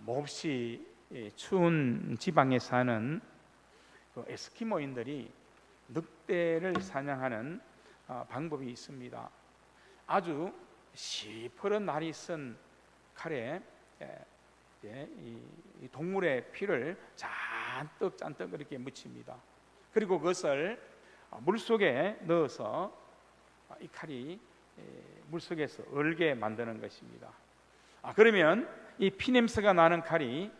몹시 추운 지방에 사는 그 에스키모인들이 늑대를 사냥하는 방법이 있습니다. 아주 시퍼런 날이 쓴 칼에 이 동물의 피를 잔뜩 이렇게 묻힙니다. 그리고 그것을 물속에 넣어서 이 칼이 물속에서 얼게 만드는 것입니다. 그러면 이 피냄새가 나는 칼이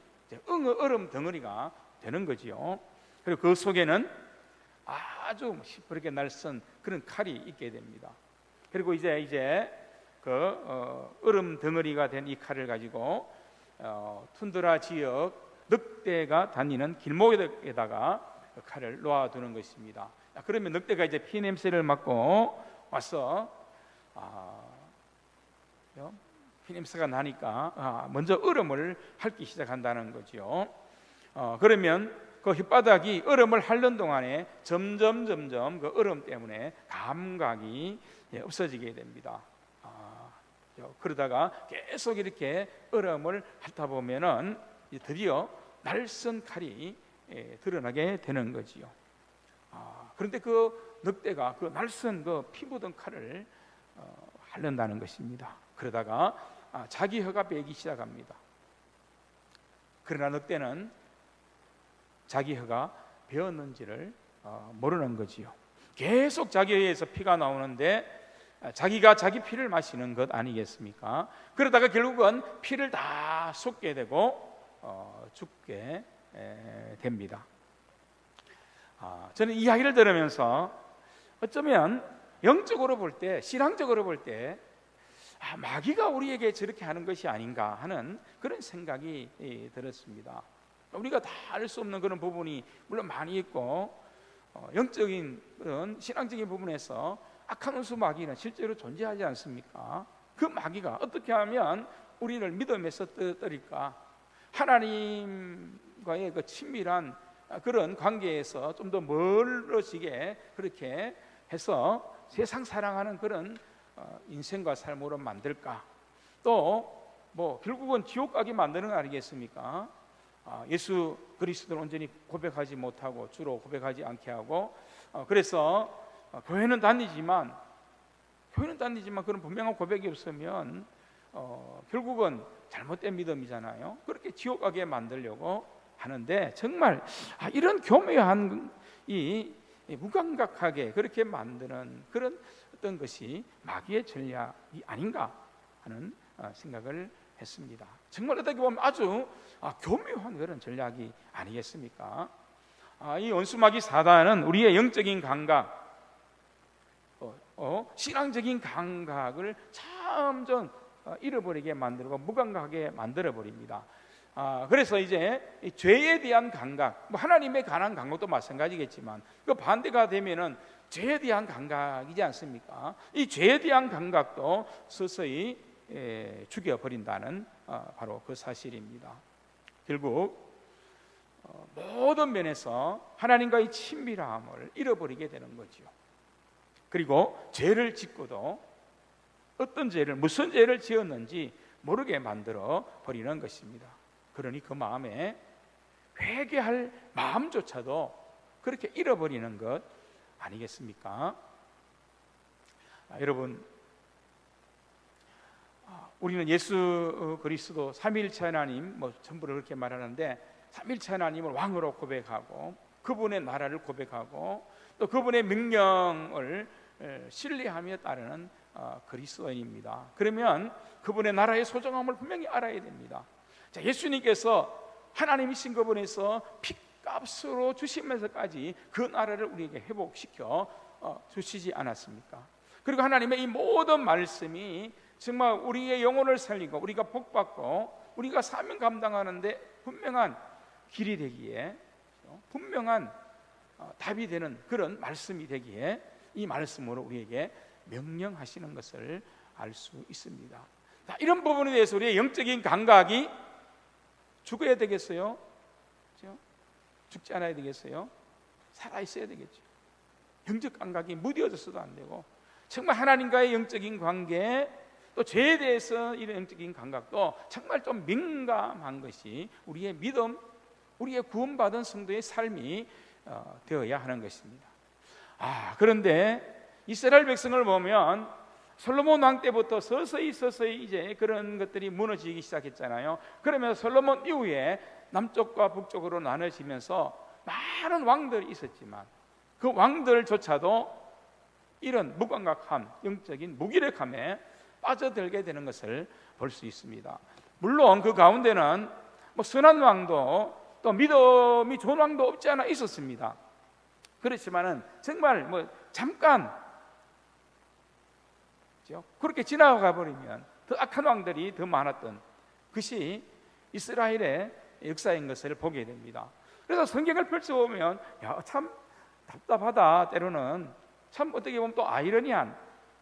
얼음 덩어리가 되는 거지요. 그리고 그 속에는 아주 시퍼렇게 날선 그런 칼이 있게 됩니다. 그리고 이제 그 얼음 덩어리가 된 이 칼을 가지고 툰드라 지역 늑대가 다니는 길목에다가 그 칼을 놓아두는 것입니다. 그러면 늑대가 이제 피 냄새를 맡고 와서 피 냄새가 나니까 먼저 얼음을 핥기 시작한다는 거죠. 그러면 그 혓바닥이 얼음을 핥는 동안에 점점 그 얼음 때문에 감각이 없어지게 됩니다. 그러다가 계속 이렇게 얼음을 핥다 보면은 드디어 날선 칼이 드러나게 되는 거지요. 그런데 그 늑대가 그 날선 그 피 묻은 칼을 핥는다는 것입니다. 그러다가 자기 혀가 베기 시작합니다. 그러나 늑대는 자기 혀가 베었는지를 모르는 거지요. 계속 자기 혀에서 피가 나오는데 자기가 자기 피를 마시는 것 아니겠습니까? 그러다가 결국은 피를 다 쏟게 되고 죽게 됩니다. 저는 이 이야기를 들으면서 어쩌면 영적으로 볼 때, 신앙적으로 볼 때 마귀가 우리에게 저렇게 하는 것이 아닌가 하는 그런 생각이 들었습니다. 우리가 다 알 수 없는 그런 부분이 물론 많이 있고 영적인 그런 신앙적인 부분에서 악한 원수 마귀는 실제로 존재하지 않습니까? 그 마귀가 어떻게 하면 우리를 믿음에서 떨어뜨릴까? 하나님과의 그 친밀한 그런 관계에서 좀 더 멀어지게 그렇게 해서 세상 사랑하는 그런 인생과 삶으로 만들까? 또 뭐 결국은 지옥 가게 만드는 거 아니겠습니까? 예수 그리스도를 온전히 고백하지 못하고 주로 고백하지 않게 하고 그래서 교회는 다니지만 그런 분명한 고백이 없으면 결국은 잘못된 믿음이잖아요. 그렇게 지옥 가게 만들려고 하는데 정말 이런 교묘한 이 무감각하게 그렇게 만드는 그런 어떤 것이 마귀의 전략이 아닌가 하는 생각을 했습니다. 정말 어떻게 보면 아주 교묘한 그런 전략이 아니겠습니까? 이 원수마귀 사단은 우리의 영적인 감각, 신앙적인 감각을 점점 잃어버리게 만들고 무감각하게 만들어 버립니다. 그래서 이제 죄에 대한 감각, 하나님에 관한 감각도 마찬가지겠지만 그 반대가 되면은 죄에 대한 감각이지 않습니까? 이 죄에 대한 감각도 서서히 죽여버린다는 바로 그 사실입니다. 결국 모든 면에서 하나님과의 친밀함을 잃어버리게 되는 거죠. 그리고 죄를 짓고도 어떤 죄를 무슨 죄를 지었는지 모르게 만들어 버리는 것입니다. 그러니 그 마음에 회개할 마음조차도 그렇게 잃어버리는 것 아니겠습니까? 여러분, 우리는 예수 그리스도 삼위일체 하나님 전부를 그렇게 말하는데 삼위일체 하나님을 왕으로 고백하고 그분의 나라를 고백하고 또 그분의 명령을 신뢰하며 따르는 그리스도인입니다. 그러면 그분의 나라의 소중함을 분명히 알아야 됩니다. 자, 예수님께서 하나님이신 그분에서 핏값으로 주시면서까지 그 나라를 우리에게 회복시켜 주시지 않았습니까? 그리고 하나님의 이 모든 말씀이 정말 우리의 영혼을 살리고 우리가 복받고 우리가 사명 감당하는데 분명한 길이 되기에 분명한 답이 되는 그런 말씀이 되기에 이 말씀으로 우리에게 명령하시는 것을 알 수 있습니다. 자, 이런 부분에 대해서 우리의 영적인 감각이 죽어야 되겠어요? 그렇죠? 죽지 않아야 되겠어요? 살아있어야 되겠죠. 영적 감각이 무뎌져서도 안 되고 정말 하나님과의 영적인 관계에 또 죄에 대해서 이런 영적인 감각도 정말 좀 민감한 것이 우리의 믿음, 우리의 구원받은 성도의 삶이 되어야 하는 것입니다. 그런데 이스라엘 백성을 보면 솔로몬 왕 때부터 서서히 이제 그런 것들이 무너지기 시작했잖아요. 그러면 솔로몬 이후에 남쪽과 북쪽으로 나눠지면서 많은 왕들이 있었지만 그 왕들조차도 이런 무감각함, 영적인 무기력함에 빠져들게 되는 것을 볼 수 있습니다. 물론 그 가운데는 선한 왕도 또 믿음이 좋은 왕도 없지 않아 있었습니다. 그렇지만은 정말 잠깐 그렇게 지나가 버리면 더 악한 왕들이 더 많았던 것이 이스라엘의 역사인 것을 보게 됩니다. 그래서 성경을 펼쳐보면 참 답답하다. 때로는 참 어떻게 보면 또 아이러니한,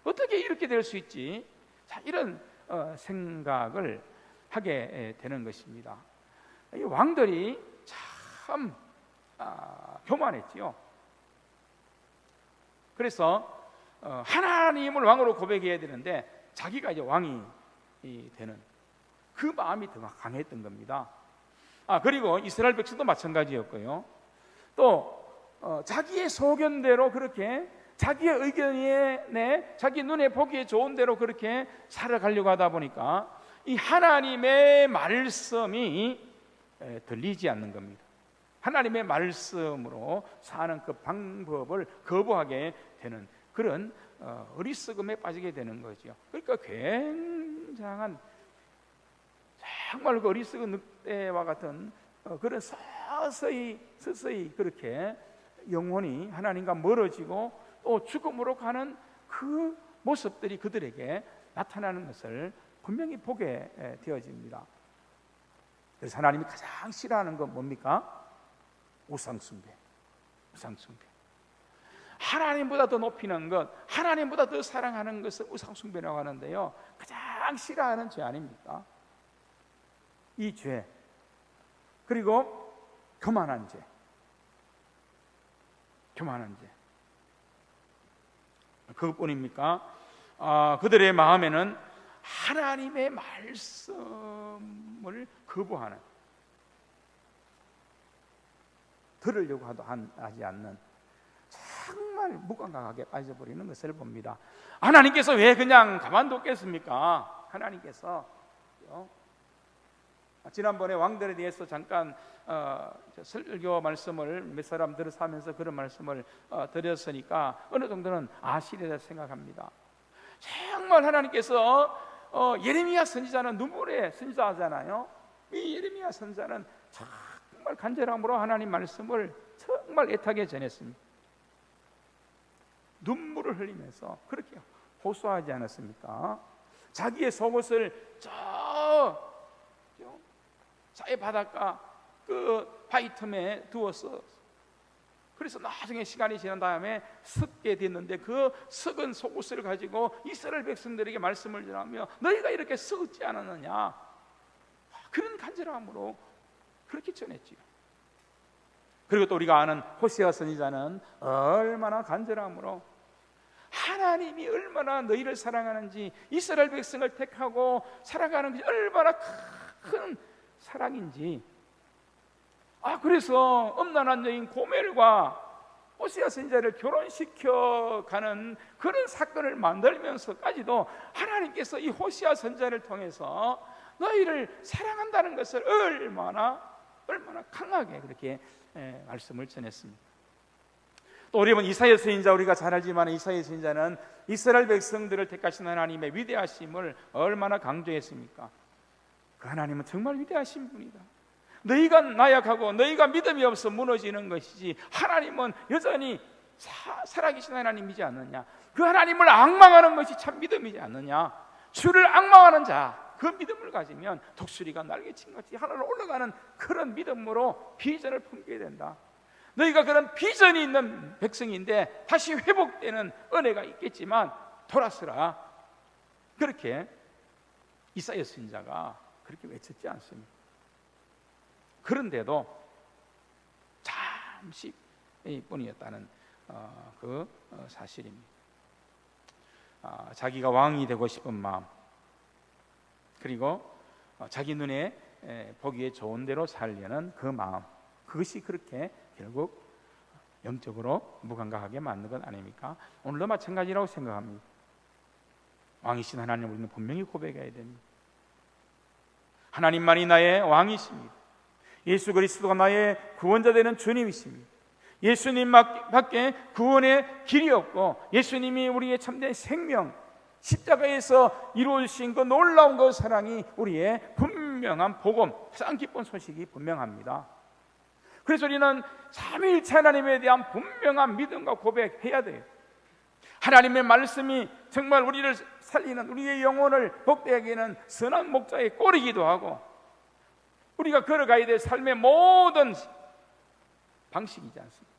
어떻게 이렇게 될 수 있지? 이런 생각을 하게 되는 것입니다. 이 왕들이 참 교만했지요. 그래서 하나님을 왕으로 고백해야 되는데 자기가 이제 왕이 되는 그 마음이 더 강했던 겁니다. 그리고 이스라엘 백성도 마찬가지였고요. 또 자기의 소견대로 그렇게 자기의 의견에 자기 눈에 보기에 좋은 대로 그렇게 살아가려고 하다 보니까 이 하나님의 말씀이 들리지 않는 겁니다. 하나님의 말씀으로 사는 그 방법을 거부하게 되는 그런 어리석음에 빠지게 되는 거죠. 그러니까 굉장한 정말 그 어리석은 늑대와 같은 그런 서서히 그렇게 영혼이 하나님과 멀어지고 또 죽음으로 가는 그 모습들이 그들에게 나타나는 것을 분명히 보게 되어집니다. 그래서 하나님이 가장 싫어하는 건 뭡니까? 우상숭배. 하나님보다 더 높이는 것, 하나님보다 더 사랑하는 것을 우상숭배라고 하는데요, 가장 싫어하는 죄 아닙니까? 이 죄, 그리고 교만한 죄. 그것뿐입니까? 그들의 마음에는 하나님의 말씀을 거부하는, 들으려고 하지 않는 정말 무감각하게 빠져버리는 것을 봅니다. 하나님께서 왜 그냥 가만뒀겠습니까? 하나님께서 지난번에 왕들에 대해서 잠깐 설교 말씀을 몇 사람 들어서 하면서 그런 말씀을 드렸으니까 어느 정도는 아시리라 생각합니다. 정말 하나님께서 예레미야 선지자는 눈물의 선지자잖아요. 이 예레미야 선지자는 정말 간절함으로 하나님 말씀을 정말 애타게 전했습니다. 눈물을 흘리면서 그렇게 호소하지 않았습니까? 자기의 속옷을 자의 바닷가 그 바위 틈에 두었어. 그래서 나중에 시간이 지난 다음에 썩게 됐는데 그 썩은 속옷을 가지고 이스라엘 백성들에게 말씀을 전하며 너희가 이렇게 썩지 않았느냐, 그런 간절함으로 그렇게 전했지요. 그리고 또 우리가 아는 호세아 선지자는 얼마나 간절함으로 하나님이 얼마나 너희를 사랑하는지, 이스라엘 백성을 택하고 살아가는 것이 얼마나 큰 사랑인지, 그래서 음란한 여인 고멜과 호세아 선지자를 결혼시켜 가는 그런 사건을 만들면서까지도 하나님께서 이 호세아 선지자를 통해서 너희를 사랑한다는 것을 얼마나 강하게 그렇게 말씀을 전했습니다. 또 우리는 이사야 선지자, 우리가 잘 알지만 이사야 선지자는 이스라엘 백성들을 택하신 하나님의 위대하심을 얼마나 강조했습니까? 그 하나님은 정말 위대하신 분이다. 너희가 나약하고 너희가 믿음이 없어 무너지는 것이지 하나님은 여전히 살아계신 하나님이지 않느냐. 그 하나님을 앙망하는 것이 참 믿음이지 않느냐. 주를 앙망하는 자, 그 믿음을 가지면 독수리가 날개친 같이 하늘로 올라가는 그런 믿음으로 비전을 품게 된다. 너희가 그런 비전이 있는 백성인데 다시 회복되는 은혜가 있겠지만 돌아서라. 그렇게 이사야 선지자가 그렇게 외쳤지 않습니까? 그런데도 잠시뿐이었다는 그 사실입니다. 자기가 왕이 되고 싶은 마음, 그리고 자기 눈에 보기에 좋은 대로 살려는 그 마음, 그것이 그렇게 결국 영적으로 무감각하게 만든 것 아닙니까? 오늘도 마찬가지라고 생각합니다. 왕이신 하나님 우리는 분명히 고백해야 됩니다. 하나님만이 나의 왕이십니다. 예수 그리스도가 나의 구원자 되는 주님이십니다. 예수님 밖에 구원의 길이 없고, 예수님이 우리의 참된 생명, 십자가에서 이루어주신 그 놀라운 그 사랑이 우리의 분명한 복음, 참 기쁜 소식이 분명합니다. 그래서 우리는 삼위일체 하나님에 대한 분명한 믿음과 고백해야 돼요. 하나님의 말씀이 정말 우리를 살리는, 우리의 영혼을 복되게 하는 선한 목자의 꼴이기도 하고, 우리가 걸어가야 될 삶의 모든 방식이지 않습니까?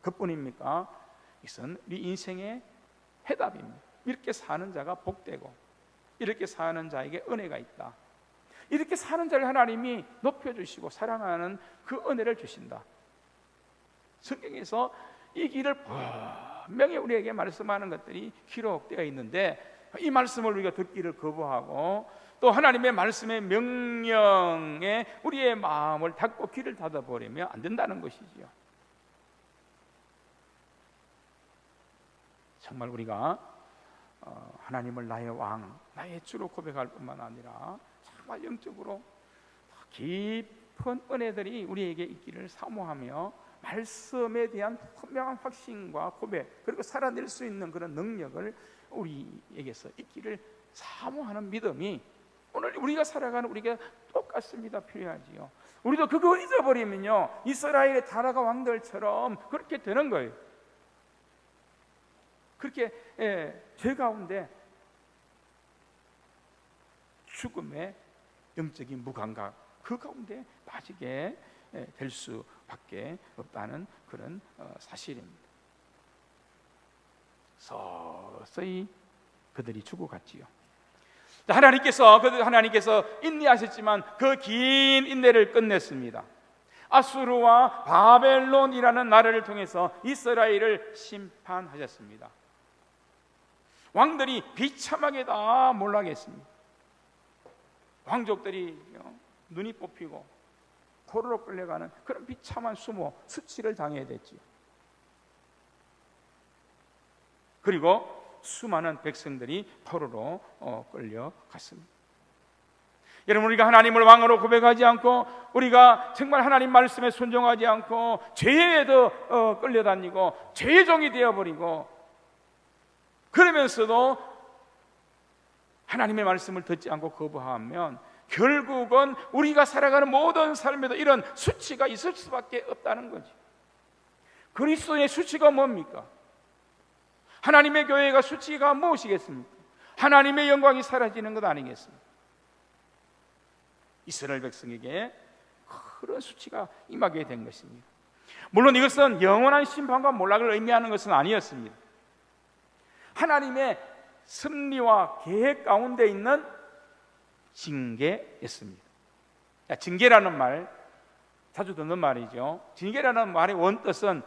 그뿐입니까? 이것은 우리 인생의 해답입니다. 이렇게 사는 자가 복되고, 이렇게 사는 자에게 은혜가 있다. 이렇게 사는 자를 하나님이 높여주시고 사랑하는 그 은혜를 주신다. 성경에서 이 길을 분명히 우리에게 말씀하는 것들이 기록되어 있는데, 이 말씀을 우리가 듣기를 거부하고 또 하나님의 말씀의 명령에 우리의 마음을 닫고 귀를 닫아버리면 안 된다는 것이지요. 정말 우리가 하나님을 나의 왕, 나의 주로 고백할 뿐만 아니라 정말 영적으로 깊은 은혜들이 우리에게 있기를 사모하며, 말씀에 대한 분명한 확신과 고백, 그리고 살아낼 수 있는 그런 능력을 우리에게서 있기를 사모하는 믿음이 오늘 우리가 살아가는 우리가 똑같습니다. 필요하지요. 우리도 그거 잊어버리면요, 이스라엘의 타락한 왕들처럼 그렇게 되는 거예요. 그렇게 죄 가운데 죽음의 영적인 무감각, 그 가운데 빠지게 될 수밖에 없다는 그런 사실입니다. 서서히 그들이 죽어갔지요. 하나님께서 인내하셨지만 그 긴 인내를 끝냈습니다. 아수르와 바벨론이라는 나라를 통해서 이스라엘을 심판하셨습니다. 왕들이 비참하게 다 몰락했습니다. 왕족들이 눈이 뽑히고 포로로 끌려가는 그런 비참한 수치를 당해야 됐지요. 그리고 수많은 백성들이 포로로 끌려갔습니다. 여러분, 우리가 하나님을 왕으로 고백하지 않고, 우리가 정말 하나님 말씀에 순종하지 않고 죄에도 끌려다니고 죄의 종이 되어버리고, 그러면서도 하나님의 말씀을 듣지 않고 거부하면 결국은 우리가 살아가는 모든 삶에도 이런 수치가 있을 수밖에 없다는 거지. 그리스도의 수치가 뭡니까? 하나님의 교회가 수치가 무엇이겠습니까? 하나님의 영광이 사라지는 것 아니겠습니까? 이스라엘 백성에게 그런 수치가 임하게 된 것입니다. 물론 이것은 영원한 심판과 몰락을 의미하는 것은 아니었습니다. 하나님의 섭리와 계획 가운데 있는 징계였습니다. 징계라는 말 자주 듣는 말이죠. 징계라는 말의 원뜻은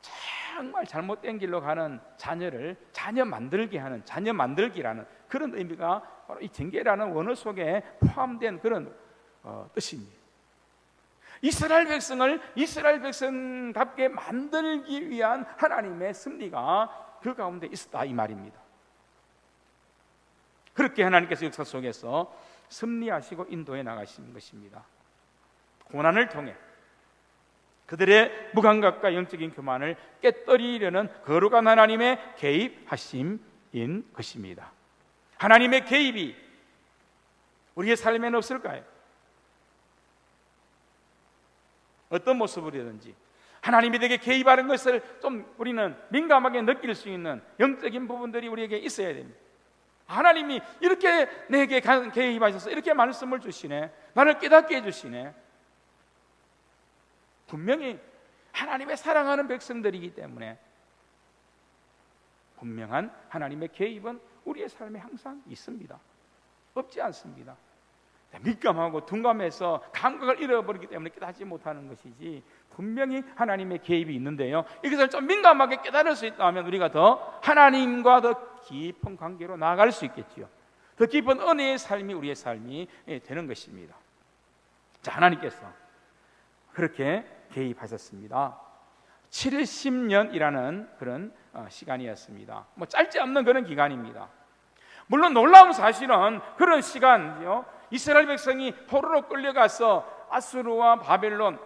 정말 잘못된 길로 가는 자녀 만들기라는 그런 의미가 바로 이 징계라는 원어 속에 포함된 그런 뜻입니다. 이스라엘 백성을 이스라엘 백성답게 만들기 위한 하나님의 섭리가 그 가운데 있었다, 이 말입니다. 그렇게 하나님께서 역사 속에서 섭리하시고 인도해 나가시는 것입니다. 고난을 통해 그들의 무감각과 영적인 교만을 깨뜨리려는 거룩한 하나님의 개입하심인 것입니다. 하나님의 개입이 우리의 삶에는 없을까요? 어떤 모습이든지 하나님이 내게 개입하는 것을 좀 우리는 민감하게 느낄 수 있는 영적인 부분들이 우리에게 있어야 됩니다. 하나님이 이렇게 내게 개입하셔서 이렇게 말씀을 주시네, 나를 깨닫게 해주시네. 분명히 하나님의 사랑하는 백성들이기 때문에 분명한 하나님의 개입은 우리의 삶에 항상 있습니다. 없지 않습니다. 민감하고 둔감해서 감각을 잃어버리기 때문에 깨닫지 못하는 것이지, 분명히 하나님의 개입이 있는데요, 이것을 좀 민감하게 깨달을 수 있다면 우리가 더 하나님과 더 깊은 관계로 나아갈 수 있겠지요. 더 깊은 은혜의 삶이 우리의 삶이 되는 것입니다. 자, 하나님께서 그렇게 개입하셨습니다. 70년이라는 그런 시간이었습니다. 뭐 짧지 않는 그런 기간입니다. 물론 놀라운 사실은 그런 시간이요, 이스라엘 백성이 포로로 끌려가서 아수르와 바벨론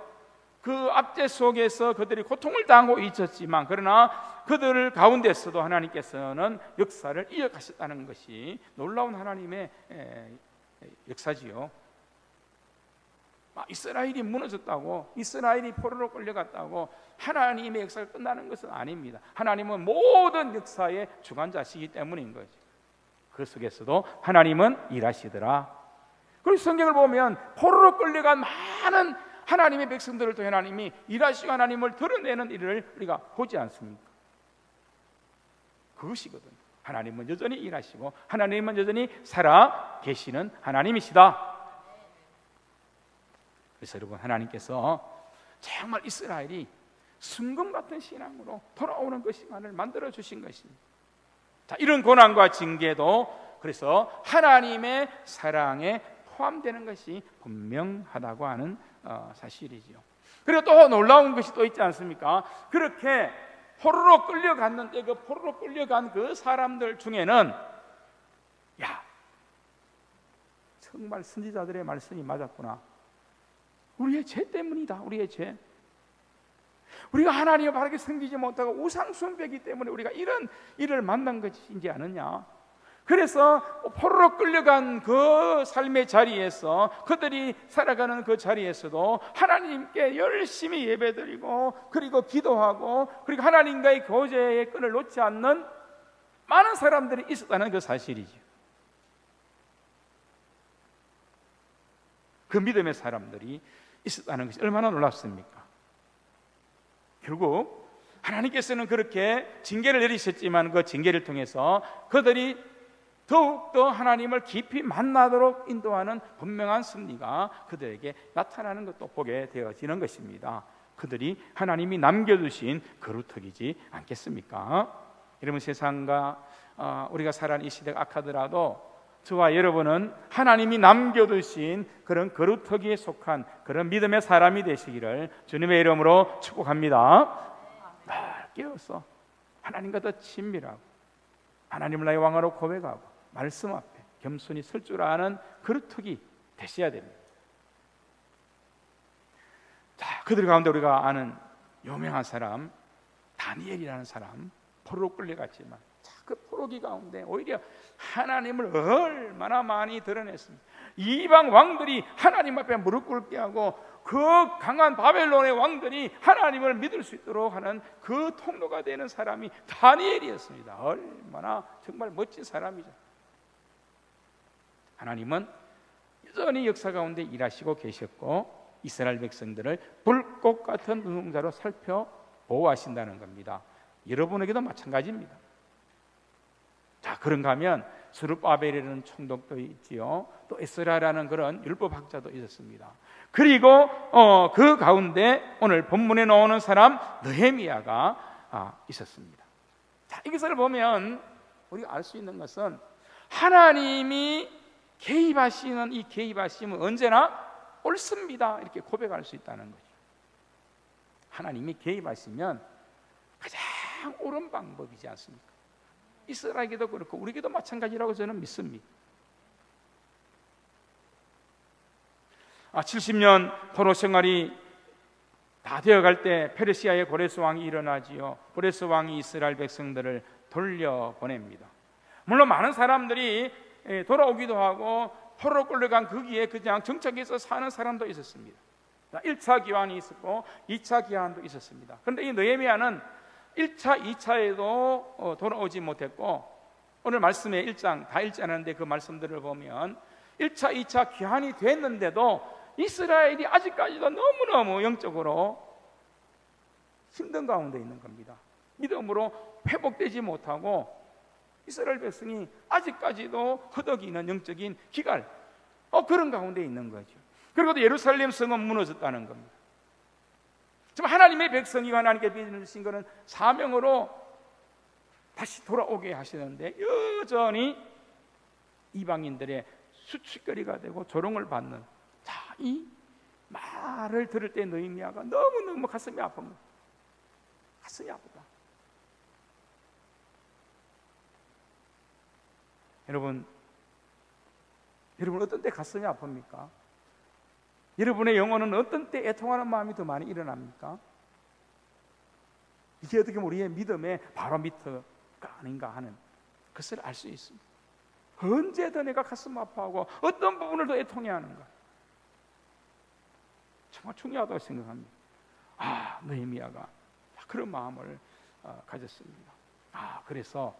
그 압제 속에서 그들이 고통을 당하고 있었지만, 그러나 그들 가운데서도 하나님께서는 역사를 이어가셨다는 것이 놀라운 하나님의 역사지요. 이스라엘이 무너졌다고, 이스라엘이 포로로 끌려갔다고 하나님의 역사가 끝나는 것은 아닙니다. 하나님은 모든 역사의 주관자시기 때문인 거죠. 그 속에서도 하나님은 일하시더라. 그리고 성경을 보면 포로로 끌려간 많은 하나님의 백성들을 통해 하나님이 일하시고 하나님을 드러내는 일을 우리가 보지 않습니까? 그것이거든요. 하나님은 여전히 일하시고 하나님은 여전히 살아 계시는 하나님이시다. 그래서 여러분, 하나님께서 정말 이스라엘이 순금 같은 신앙으로 돌아오는 그 시간을 만들어 주신 것입니다. 자, 이런 고난과 징계도 그래서 하나님의 사랑에 포함되는 것이 분명하다고 하는 사실이지요. 그리고 또 놀라운 것이 또 있지 않습니까? 그렇게 포로로 끌려갔는데 그 포로로 끌려간 그 사람들 중에는 정말 선지자들의 말씀이 맞았구나. 우리의 죄 때문이다. 우리의 죄. 우리가 하나님을 바르게 섬기지 못하고 우상 숭배이기 때문에 우리가 이런 일을 만난 것이지 않느냐. 그래서 포로로 끌려간 그 삶의 자리에서, 그들이 살아가는 그 자리에서도 하나님께 열심히 예배드리고 그리고 기도하고 그리고 하나님과의 교제의 끈을 놓지 않는 많은 사람들이 있었다는 그 사실이죠. 그 믿음의 사람들이 있었다는 것이 얼마나 놀랍습니까? 결국 하나님께서는 그렇게 징계를 내리셨지만 그 징계를 통해서 그들이 더욱더 하나님을 깊이 만나도록 인도하는 분명한 승리가 그들에게 나타나는 것도 보게 되어지는 것입니다. 그들이 하나님이 남겨두신 거루터기지 않겠습니까? 여러분, 세상과 우리가 살아가는 이 시대가 악하더라도 저와 여러분은 하나님이 남겨두신 그런 거루터기에 속한 그런 믿음의 사람이 되시기를 주님의 이름으로 축복합니다. 깨어서 하나님과 더 친밀하고 하나님을 나의 왕으로 고백하고 말씀 앞에 겸손히 설 줄 아는 거루터기 되셔야 됩니다. 자, 그들 가운데 우리가 아는 유명한 사람 다니엘이라는 사람, 포로로 끌려갔지만 그 포로기 가운데 오히려 하나님을 얼마나 많이 드러냈습니다. 이방 왕들이 하나님 앞에 무릎 꿇게 하고 그 강한 바벨론의 왕들이 하나님을 믿을 수 있도록 하는 그 통로가 되는 사람이 다니엘이었습니다. 얼마나 정말 멋진 사람이죠. 하나님은 여전히 역사 가운데 일하시고 계셨고 이스라엘 백성들을 불꽃 같은 눈동자로 살펴 보호하신다는 겁니다. 여러분에게도 마찬가지입니다. 자, 그런가 하면 스룹바벨이라는 총독도 있지요. 또 에스라라는 그런 율법학자도 있었습니다. 그리고 그 가운데 오늘 본문에 나오는 사람 느헤미야가 있었습니다. 자, 이것을 보면 우리가 알 수 있는 것은 하나님이 개입하시는 이 개입하심은 언제나 옳습니다. 이렇게 고백할 수 있다는 거죠. 하나님이 개입하시면 가장 옳은 방법이지 않습니까? 이스라엘에게도 그렇고 우리에게도 마찬가지라고 저는 믿습니다. 70년 포로 생활이 다 되어갈 때 페르시아의 고레스 왕이 일어나지요. 고레스 왕이 이스라엘 백성들을 돌려보냅니다. 물론 많은 사람들이 돌아오기도 하고 포로로 끌려간 거기에 그냥 정착해서 사는 사람도 있었습니다. 1차 기환이 있었고 2차 기환도 있었습니다. 그런데 이 느헤미야는 1차, 2차에도 돌아오지 못했고 오늘 말씀에 1장 다 읽지 않았는데 그 말씀들을 보면 1차, 2차 귀환이 됐는데도 이스라엘이 아직까지도 너무너무 영적으로 힘든 가운데 있는 겁니다. 믿음으로 회복되지 못하고 이스라엘 백성이 아직까지도 허덕이는 영적인 기갈 그런 가운데 있는 거죠. 그리고 또 예루살렘 성은 무너졌다는 겁니다. 지금 하나님의 백성이 하나님께 빚으신 것은 사명으로 다시 돌아오게 하시는데 여전히 이방인들의 수치거리가 되고 조롱을 받는, 자, 이 말을 들을 때 느헤미야가 너무너무 가슴이 아픕니다. 가슴이 아프다. 여러분 어떤 때 가슴이 아픕니까? 여러분의 영혼은 어떤 때 애통하는 마음이 더 많이 일어납니까? 이게 어떻게 보면 우리의 믿음의 바로미터가 아닌가 하는 것을 알 수 있습니다. 언제 더 내가 가슴 아파하고 어떤 부분을 더 애통해 하는가? 정말 중요하다고 생각합니다. 느헤미야가 그런 마음을 가졌습니다. 그래서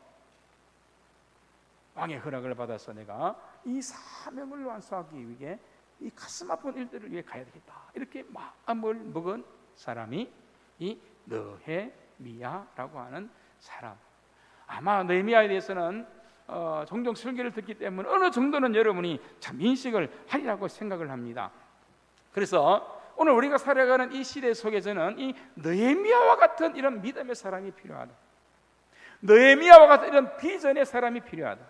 왕의 허락을 받아서 내가 이 사명을 완수하기 위해 이 가슴 아픈 일들을 위해 가야 되겠다, 이렇게 마음을 먹은 사람이 이 느헤미야라고 하는 사람. 아마 느헤미야에 대해서는 종종 설교를 듣기 때문에 어느 정도는 여러분이 참 인식을 하리라고 생각을 합니다. 그래서 오늘 우리가 살아가는 이 시대 속에서는 이 느헤미야와 같은 이런 믿음의 사람이 필요하다. 느헤미야와 같은 이런 비전의 사람이 필요하다.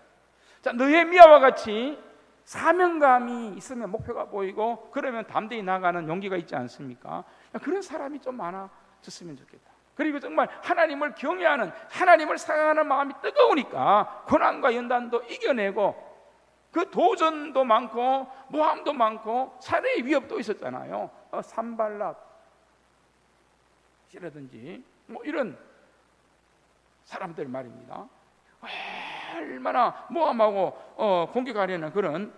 자, 느헤미야와 같이 사명감이 있으면 목표가 보이고 그러면 담대히 나가는 용기가 있지 않습니까? 그런 사람이 좀 많아졌으면 좋겠다. 그리고 정말 하나님을 경외하는, 하나님을 사랑하는 마음이 뜨거우니까 고난과 연단도 이겨내고, 그 도전도 많고 모함도 많고 살해의 위협도 있었잖아요. 산발랏이라든지 뭐 이런 사람들 말입니다. 얼마나 모함하고 공격하려는 그런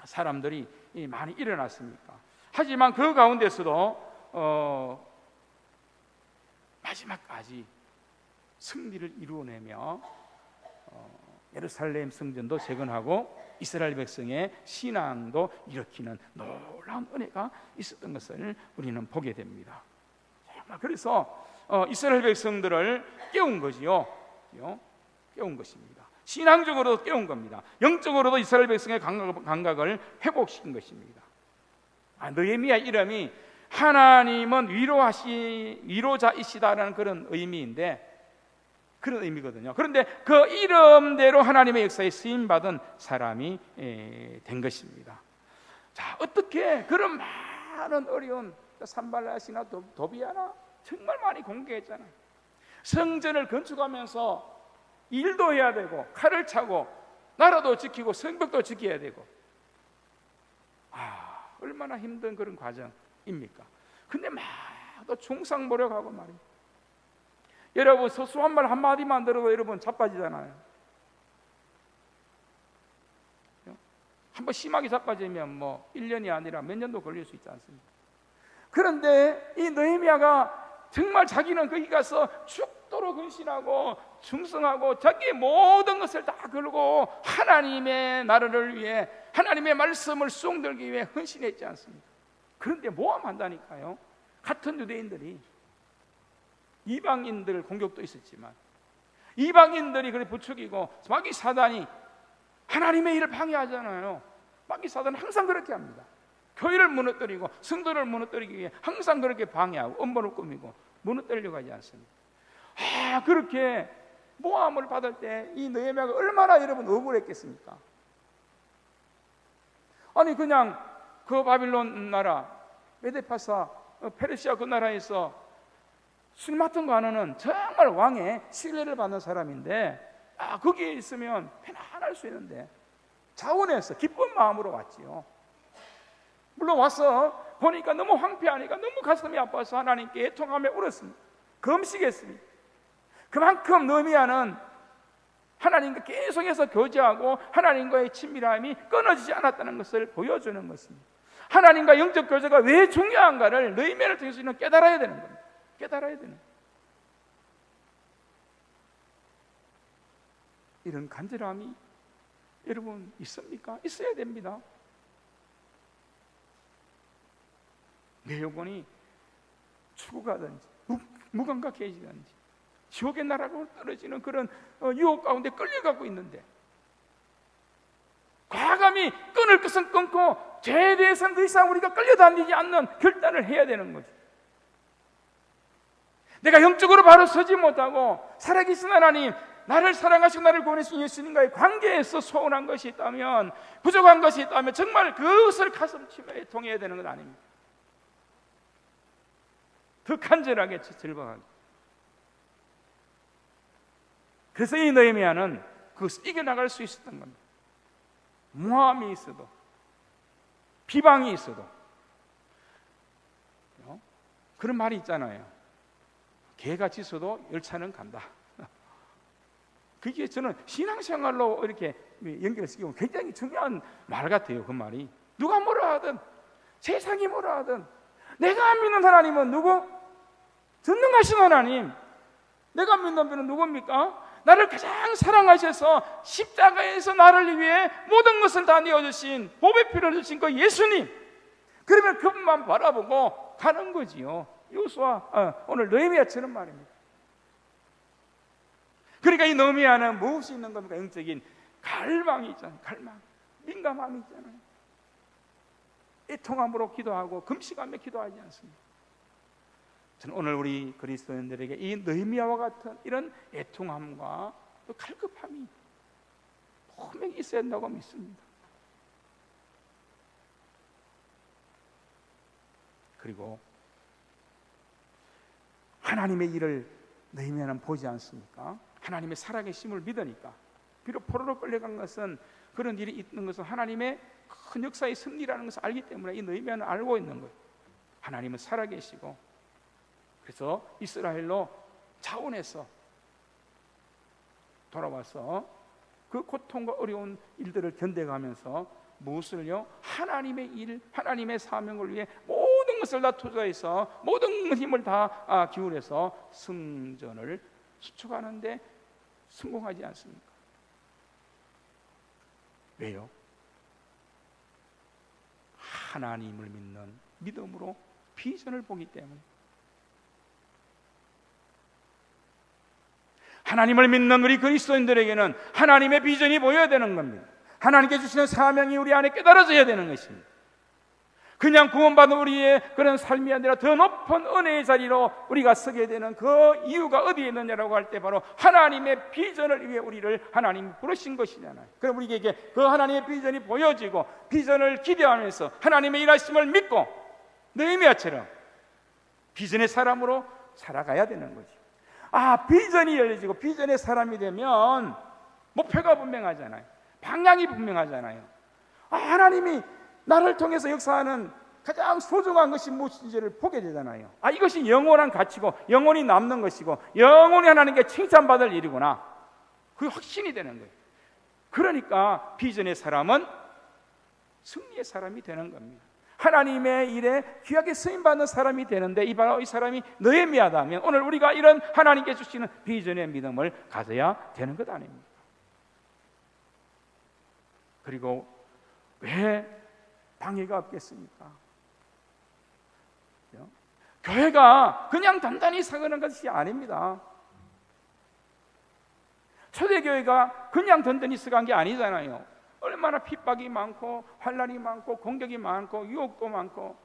사람들이 많이 일어났습니까? 하지만 그 가운데서도 마지막까지 승리를 이루어내며 예루살렘 성전도 재건하고 이스라엘 백성의 신앙도 일으키는 놀라운 은혜가 있었던 것을 우리는 보게 됩니다. 그래서 이스라엘 백성들을 깨운 거지요. 깨운 것입니다. 신앙적으로도 깨운 겁니다. 영적으로도 이스라엘 백성의 감각을 회복시킨 것입니다. 느헤미야 이름이 하나님은 위로자이시다라는 그런 의미인데, 그런 의미거든요. 그런데 그 이름대로 하나님의 역사에 쓰임받은 사람이 된 것입니다. 자, 어떻게 그런 많은 어려운 산발랏이나 도비아나 정말 많이 공개했잖아요. 성전을 건축하면서 일도 해야 되고 칼을 차고 나라도 지키고 성벽도 지켜야 되고, 얼마나 힘든 그런 과정입니까? 근데 막 또 중상모략하고 말이에요. 여러분 소소한 말 한마디만 들어도 여러분 자빠지잖아요. 한번 심하게 자빠지면 뭐 1년이 아니라 몇 년도 걸릴 수 있지 않습니까? 그런데 이 느헤미야가 정말 자기는 거기 가서 죽도록 헌신하고 충성하고 자기의 모든 것을 다 걸고 하나님의 나라를 위해, 하나님의 말씀을 수용들기 위해 헌신했지 않습니까? 그런데 모함한다니까요. 같은 유대인들이, 이방인들 공격도 있었지만 이방인들이 그래 부추기고 마귀 사단이 하나님의 일을 방해하잖아요. 마귀 사단은 항상 그렇게 합니다. 교회를 무너뜨리고 성도를 무너뜨리기 위해 항상 그렇게 방해하고 음모를 꾸미고 무너뜨리려고 하지 않습니까? 그렇게 모함을 받을 때 이 느헤미야가 얼마나 여러분 억울했겠습니까? 아니 그냥 그 바빌론 나라 메데파사 페르시아 그 나라에서 술 맡은 거 하나는 정말 왕의 신뢰를 받는 사람인데 거기에 있으면 편안할 수 있는데 자원해서 기쁜 마음으로 왔지요. 물론 와서 보니까 너무 황폐하니까 너무 가슴이 아파서 하나님께 애통하며 울었습니다. 금식했습니다. 그만큼 느헤미야는 하나님과 계속해서 교제하고 하나님과의 친밀함이 끊어지지 않았다는 것을 보여주는 것입니다. 하나님과 영적 교제가 왜 중요한가를 느헤미야를 통해서는 깨달아야 되는 겁니다. 깨달아야 되는, 이런 간절함이 여러분 있습니까? 있어야 됩니다. 내 영혼이 죽어가든지 무감각해지든지 지옥의 나라로 떨어지는 그런 유혹 가운데 끌려가고 있는데 과감히 끊을 것은 끊고 죄에 대해서는 더 이상 우리가 끌려다니지 않는 결단을 해야 되는 거죠. 내가 영적으로 바로 서지 못하고 살아계신 하나님, 나를 사랑하시고 나를 구원하신 예수님과의 관계에서 소원한 것이 있다면, 부족한 것이 있다면 정말 그것을 가슴치며 애통해야 되는 건 아닙니다. 더 간절하게 절박하게. 그래서 이 느헤미야는 그것을 이겨나갈 수 있었던 겁니다. 모함이 있어도, 비방이 있어도. 그런 말이 있잖아요. 개가 짖어도 열차는 간다. 그게 저는 신앙생활로 이렇게 연결시키면 굉장히 중요한 말 같아요. 그 말이 누가 뭐라 하든, 세상이 뭐라 하든, 내가 믿는 하나님은 누구? 전능하신 하나님. 내가 믿는 분은 누굽니까? 나를 가장 사랑하셔서 십자가에서 나를 위해 모든 것을 다 내어주신, 보배 피를 주신 그 예수님. 그러면 그분만 바라보고 가는 거지요. 요수아, 오늘 느헤미야처럼 말입니다. 그러니까 이 느헤미야는 무엇이 있는 겁니까? 영적인 갈망이 있잖아요. 갈망, 민감함이 있잖아요. 애통함으로 기도하고 금식하며 기도하지 않습니다. 저는 오늘 우리 그리스도인들에게 이 느헤미야와 같은 이런 애통함과 또 갈급함이 분명히 있어야 한다고 믿습니다. 그리고 하나님의 일을 느헤미야는 보지 않습니까? 하나님의 살아계심을 믿으니까. 비록 포로로 끌려간 것은, 그런 일이 있는 것은 하나님의 큰 역사의 승리라는 것을 알기 때문에 이 느헤미야는 알고 있는 거예요. 하나님은 살아계시고, 그래서 이스라엘로 자원해서 돌아와서 그 고통과 어려운 일들을 견뎌가면서 무엇을요? 하나님의 일, 하나님의 사명을 위해 모든 것을 다 투자해서 모든 힘을 다 기울여서 승전을 수축하는데 성공하지 않습니까? 왜요? 하나님을 믿는 믿음으로 비전을 보기 때문에. 하나님을 믿는 우리 그리스도인들에게는 하나님의 비전이 보여야 되는 겁니다. 하나님께 주시는 사명이 우리 안에 깨달아져야 되는 것입니다. 그냥 구원받은 우리의 그런 삶이 아니라 더 높은 은혜의 자리로 우리가 서게 되는 그 이유가 어디에 있느냐라고 할 때 바로 하나님의 비전을 위해 우리를 하나님이 부르신 것이잖아요. 그럼 우리에게 그 하나님의 비전이 보여지고 비전을 기대하면서 하나님의 일하심을 믿고 느헤미야처럼 비전의 사람으로 살아가야 되는 거죠. 비전이 열려지고 비전의 사람이 되면 목표가 분명하잖아요. 방향이 분명하잖아요. 하나님이 나를 통해서 역사하는 가장 소중한 것이 무엇인지를 보게 되잖아요. 이것이 영원한 가치고 영원히 남는 것이고 영원히 하나님께 칭찬받을 일이구나. 그게 확신이 되는 거예요. 그러니까 비전의 사람은 승리의 사람이 되는 겁니다. 하나님의 일에 귀하게 쓰임받는 사람이 되는데 바로 이 사람이 느헤미야다면 오늘 우리가 이런 하나님께 주시는 비전의 믿음을 가져야 되는 것 아닙니까? 그리고 왜 방해가 없겠습니까? 교회가 그냥 단단히 서는 것이 아닙니다. 초대교회가 그냥 든든히 서간 게 아니잖아요. 얼마나 핍박이 많고 환난이 많고 공격이 많고 유혹도 많고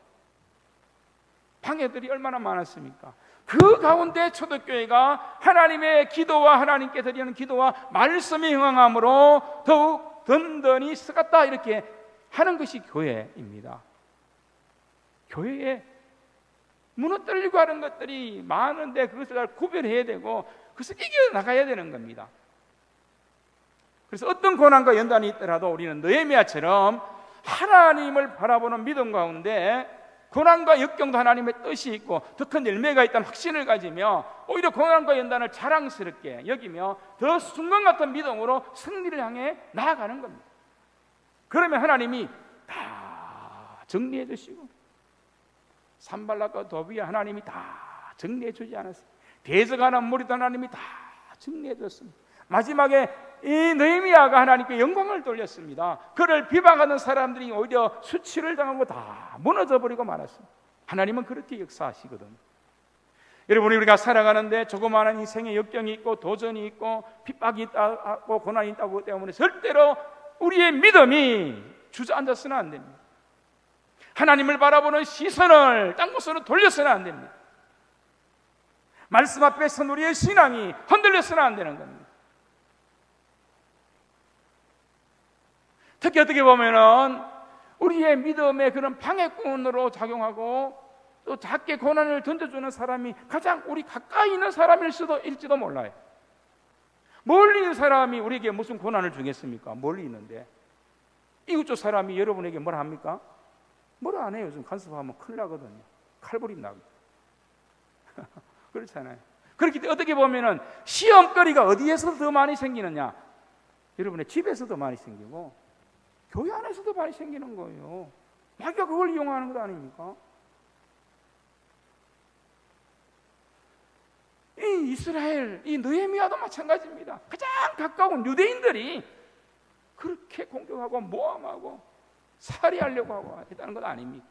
방해들이 얼마나 많았습니까? 그 가운데 초대교회가 하나님의 기도와 하나님께 드리는 기도와 말씀에 응함으로 더욱 든든히 서갔다, 이렇게 하는 것이 교회입니다. 교회에 무너뜨리고 하는 것들이 많은데 그것을 잘 구별해야 되고 그것을 이겨나가야 되는 겁니다. 그래서 어떤 고난과 연단이 있더라도 우리는 느헤미야처럼 하나님을 바라보는 믿음 가운데 고난과 역경도 하나님의 뜻이 있고 더 큰 열매가 있다는 확신을 가지며 오히려 고난과 연단을 자랑스럽게 여기며 더 순간 같은 믿음으로 승리를 향해 나아가는 겁니다. 그러면 하나님이 다 정리해 주시고, 산발락과 도비야 하나님이 다 정리해 주지 않았어요. 대적하는 무리도 하나님이 다 정리해 줬습니다. 마지막에 이 느헤미야가 하나님께 영광을 돌렸습니다. 그를 비방하는 사람들이 오히려 수치를 당하고 다 무너져 버리고 말았습니다. 하나님은 그렇게 역사하시거든요. 여러분, 우리가 살아가는데 조그마한 인생의 역경이 있고 도전이 있고 핍박이 있고 고난이 있다고 때문에 절대로 우리의 믿음이 주저앉아서는 안 됩니다. 하나님을 바라보는 시선을 딴 곳으로 돌려서는 안 됩니다. 말씀 앞에 선 우리의 신앙이 흔들려서는 안 되는 겁니다. 특히 어떻게 보면은 우리의 믿음의 그런 방해꾼으로 작용하고 또 작게 고난을 던져주는 사람이 가장 우리 가까이 있는 사람일지도 몰라요. 멀리 있는 사람이 우리에게 무슨 고난을 주겠습니까? 멀리 있는데. 이웃집 사람이 여러분에게 뭐라 합니까? 뭐라 안 해요. 요즘 간섭하면 큰일 나거든요. 칼부림 나고. 그렇잖아요. 그렇기 때문에 어떻게 보면은 시험거리가 어디에서 더 많이 생기느냐? 여러분의 집에서도 많이 생기고 교회 안에서도 많이 생기는 거예요. 마귀가 그걸 이용하는 것 아닙니까? 이 이스라엘, 이 느헤미야도 마찬가지입니다. 가장 가까운 유대인들이 그렇게 공격하고 모함하고 살해하려고 하고 했다는 것 아닙니까?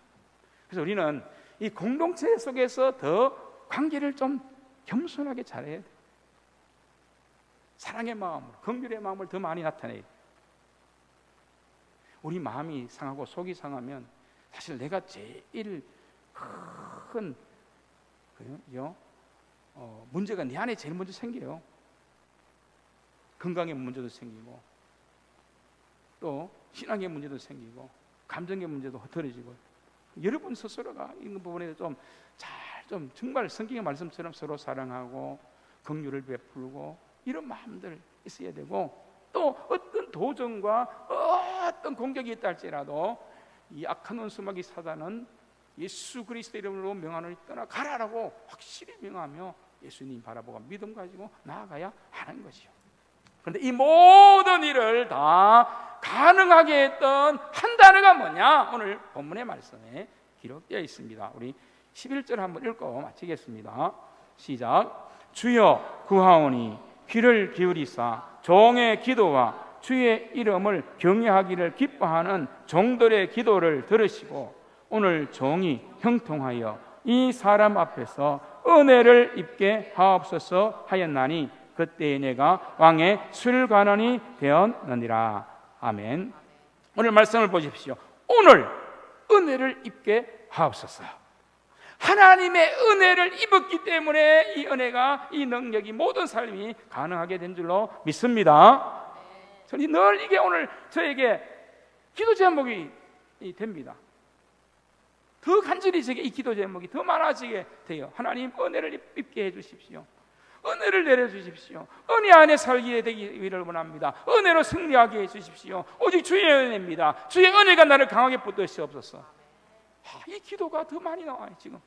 그래서 우리는 이 공동체 속에서 더 관계를 좀 겸손하게 잘해야 돼요. 사랑의 마음으로, 긍휼의 마음을 더 많이 나타내야 돼요. 우리 마음이 상하고 속이 상하면 사실 내가 제일 큰 문제가 내 안에 제일 먼저 생겨요. 건강의 문제도 생기고 또 신앙의 문제도 생기고 감정의 문제도 흐트러지고 여러분 스스로가 이런 부분에 좀 정말 성경의 말씀처럼 서로 사랑하고 긍휼을 베풀고 이런 마음들 있어야 되고 또 어떤 도전과 어떤 공격이 있다 할지라도 이 악한 원수마귀 사단은 예수 그리스도 이름으로 명하노니 떠나가라라고 확실히 명하며 예수님 바라보고 믿음 가지고 나아가야 하는 것이요. 그런데 이 모든 일을 다 가능하게 했던 한 단어가 뭐냐? 오늘 본문의 말씀에 기록되어 있습니다. 우리 11절 한번 읽고 마치겠습니다. 시작. 주여 구하오니 귀를 기울이사 종의 기도와 주의 이름을 경외하기를 기뻐하는 종들의 기도를 들으시고 오늘 종이 형통하여 이 사람 앞에서 은혜를 입게 하옵소서 하였나니 그때에 내가 왕의 술관원이 되었느니라. 아멘. 오늘 말씀을 보십시오. 오늘 은혜를 입게 하옵소서. 하나님의 은혜를 입었기 때문에 이 은혜가, 이 능력이 모든 삶이 가능하게 된 줄로 믿습니다. 저는 늘 이게 오늘 저에게 기도 제목이 됩니다. 더 간절히 제게 이 기도 제목이 더 많아지게 돼요. 하나님 은혜를 입게 해주십시오. 은혜를 내려주십시오. 은혜 안에 살게 되기를 원합니다. 은혜로 승리하게 해주십시오. 오직 주의 은혜입니다. 주의 은혜가 나를 강하게 붙드시옵소서. 이 기도가 더 많이 나와요 지금.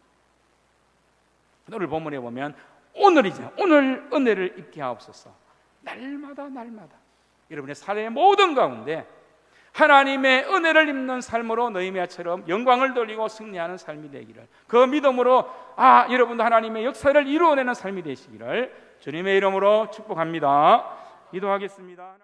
오늘 본문에 보면 오늘이죠. 오늘 은혜를 입게 하옵소서. 날마다 여러분의 삶의 모든 가운데 하나님의 은혜를 입는 삶으로 느헤미야처럼 영광을 돌리고 승리하는 삶이 되기를, 그 믿음으로 여러분도 하나님의 역사를 이루어내는 삶이 되시기를 주님의 이름으로 축복합니다. 기도하겠습니다.